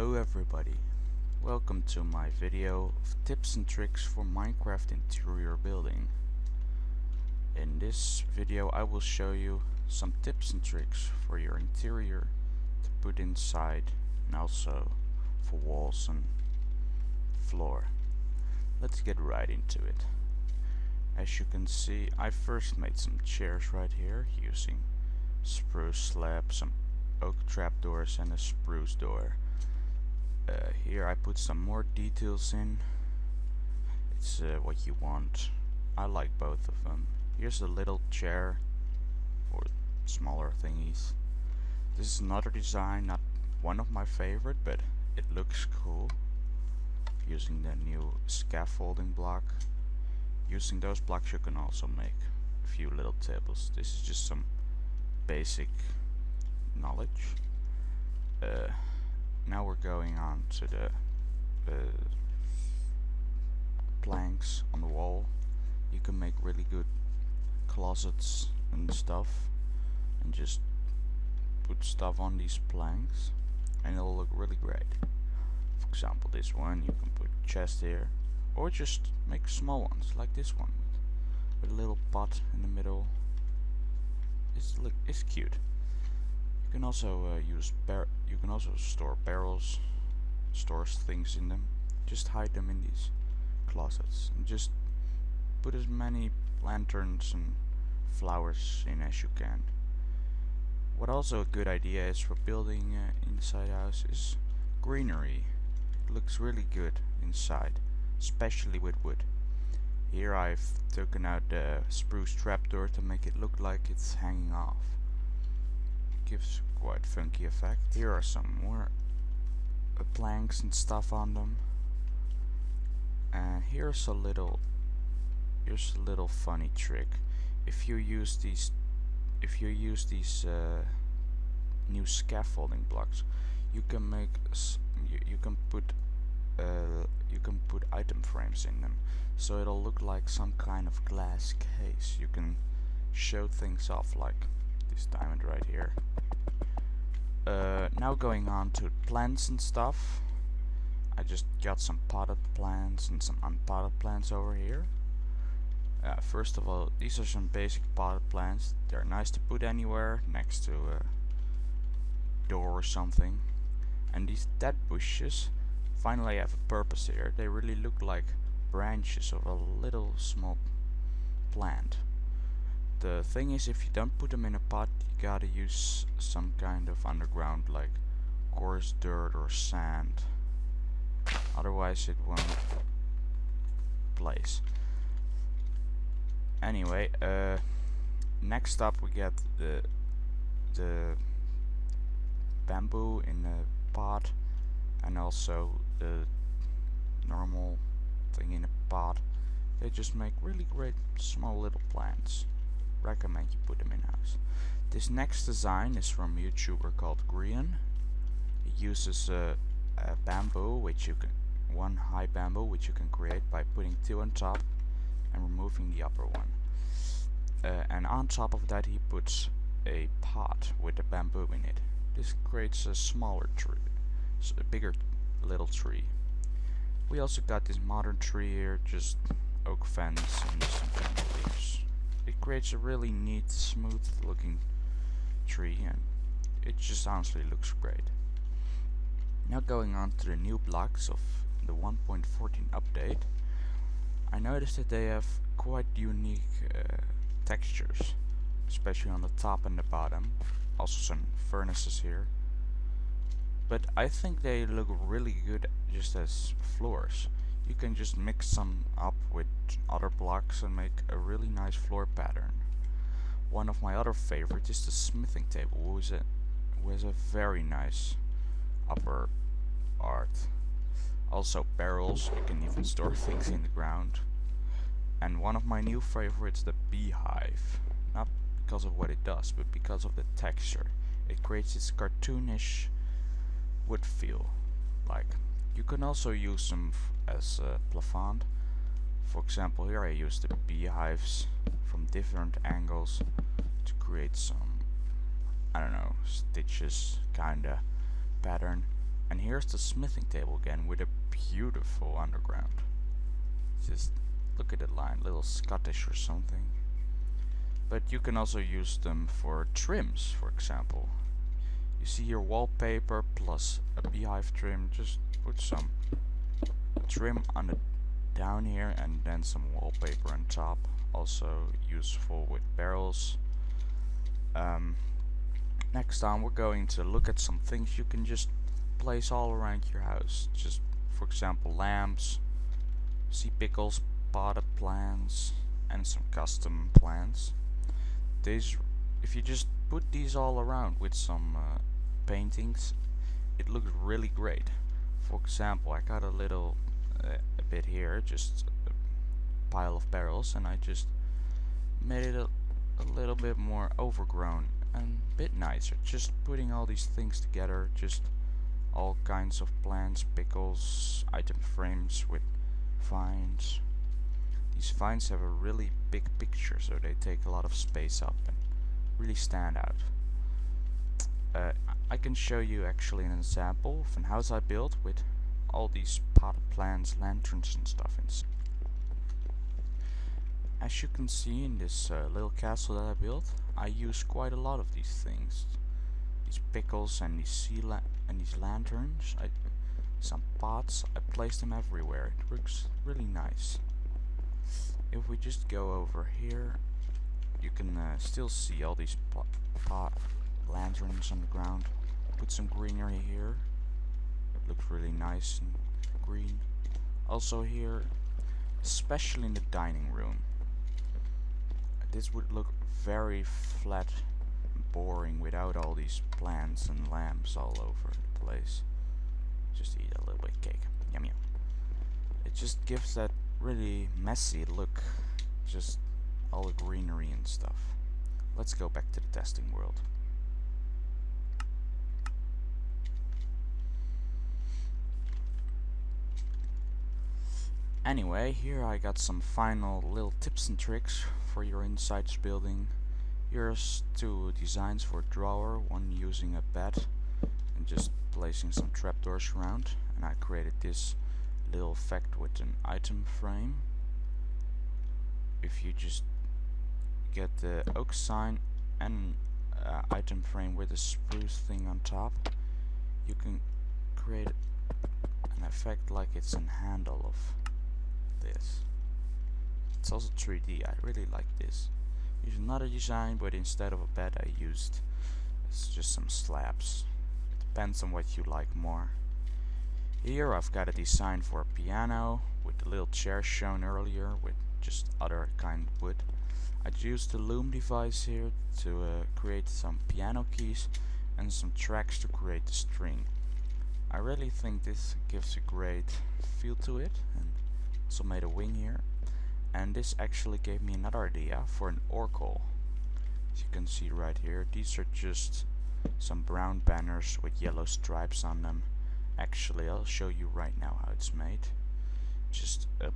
Hello everybody, welcome to my video of tips and tricks for Minecraft interior building. In this video I will show you some tips and tricks for your interior to put inside and also for walls and floor. Let's get right into it. As you can see, I first made some chairs right here using spruce slab, some oak trapdoors and a spruce door. Here I put some more details in. It's what you want. I like both of them. Here's a little chair for smaller thingies. This is another design, not one of my favorite, but it looks cool. Using the new scaffolding block. Using those blocks you can also make a few little tables. This is just some basic knowledge. Now we're going on to the planks on the wall. You can make really good closets and stuff, and just put stuff on these planks and it'll look really great. For example, this one, you can put a chest here, or just make small ones like this one with a little pot in the middle. It's cute. You can also you can also store barrels, store things in them. Just hide them in these closets and just put as many lanterns and flowers in as you can. What also a good idea is for building inside house is greenery. It looks really good inside, especially with wood. Here I've taken out the spruce trapdoor to make it look like it's hanging off. Gives quite funky effect. Here are some more planks and stuff on them. And here's a little funny trick. If you use these new scaffolding blocks, you can make you can put item frames in them, so it'll look like some kind of glass case. You can show things off, like this diamond right here. Now going on to plants and stuff. I just got some potted plants and some unpotted plants over here. First of all, these are some basic potted plants. They're nice to put anywhere next to a door or something. And these dead bushes finally have a purpose here. They really look like branches of a little small plant. The thing is, if you don't put them in a pot, you gotta use some kind of underground, like coarse dirt or sand. Otherwise it won't place. Anyway, next up we get the bamboo in a pot, and also the normal thing in a pot. They just make really great small little plants. Recommend you put them in house. This next design is from a YouTuber called Grian. He uses a bamboo, one high bamboo, which you can create by putting two on top and removing the upper one. And on top of that he puts a pot with the bamboo in it. This creates a smaller tree, so a bigger little tree. We also got this modern tree here, just oak fence and some bamboo leaves. It creates a really neat, smooth looking tree, and it just honestly looks great. Now going on to the new blocks of the 1.14 update. I noticed that they have quite unique textures, especially on the top and the bottom. Also some furnaces here. But I think they look really good just as floors. You can just mix some up with other blocks and make a really nice floor pattern. One of my other favorites is the smithing table, who has a very nice upper art. Also barrels, you can even store things in the ground. And one of my new favorites, the beehive. Not because of what it does, but because of the texture. It creates this cartoonish wood feel. Like, you can also use them as a plafond. For example, here I use the beehives from different angles to create some, I don't know, stitches kinda pattern. And here's the smithing table again with a beautiful underground. Just look at the line, little Scottish or something. But you can also use them for trims, for example. You see your wallpaper plus a beehive trim. Just put some trim on the down here and then some wallpaper on top. Also useful with barrels. Next on we're going to look at some things you can just place all around your house. Just for example lamps, sea pickles, potted plants, and some custom plants. These, if you just put these all around with some paintings, it looks really great. For example, I got a little a bit here, just a pile of barrels, and I just made it a little bit more overgrown and a bit nicer. Just putting all these things together, just all kinds of plants, pickles, item frames with vines. These vines have a really big picture, so they take a lot of space up and really stand out. I can show you actually an example of a house I built with all these potted plants, lanterns and stuff inside. As you can see in this little castle that I built, I use quite a lot of these things. These pickles and these these lanterns, some pots, I place them everywhere. It works really nice. If we just go over here, you can still see all these pot lanterns on the ground. Put some greenery here. It looks really nice and green. Also here, especially in the dining room, this would look very flat and boring without all these plants and lamps all over the place. Just eat a little bit of cake. Yum yum. It just gives that really messy look, just all the greenery and stuff. Let's go back to the testing world. Anyway, here I got some final little tips and tricks for your insides building. Here's two designs for a drawer, one using a bed and just placing some trapdoors around, and I created this little effect with an item frame. If you just get the oak sign and item frame with a spruce thing on top, you can create an effect like it's a handle of this. It's also 3D. I really like this. Here's another design, but instead of a bed I used just some slabs. It depends on what you like more. Here I've got a design for a piano with the little chair shown earlier with just other kind of wood. I used the loom device here to create some piano keys and some tracks to create the string. I really think this gives a great feel to it, and also made a wing here. And this actually gave me another idea for an oracle. As you can see right here, these are just some brown banners with yellow stripes on them. Actually, I'll show you right now how it's made. Just a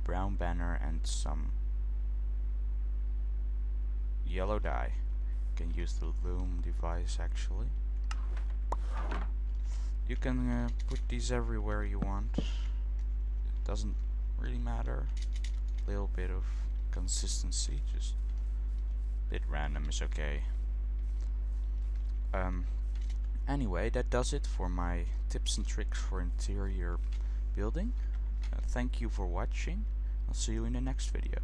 brown banner and some yellow dye. You can use the loom device actually. You can put these everywhere you want. It doesn't really matter. A little bit of consistency, just a bit random is okay. Anyway, that does it for my tips and tricks for interior building. Thank you for watching. I'll see you in the next video.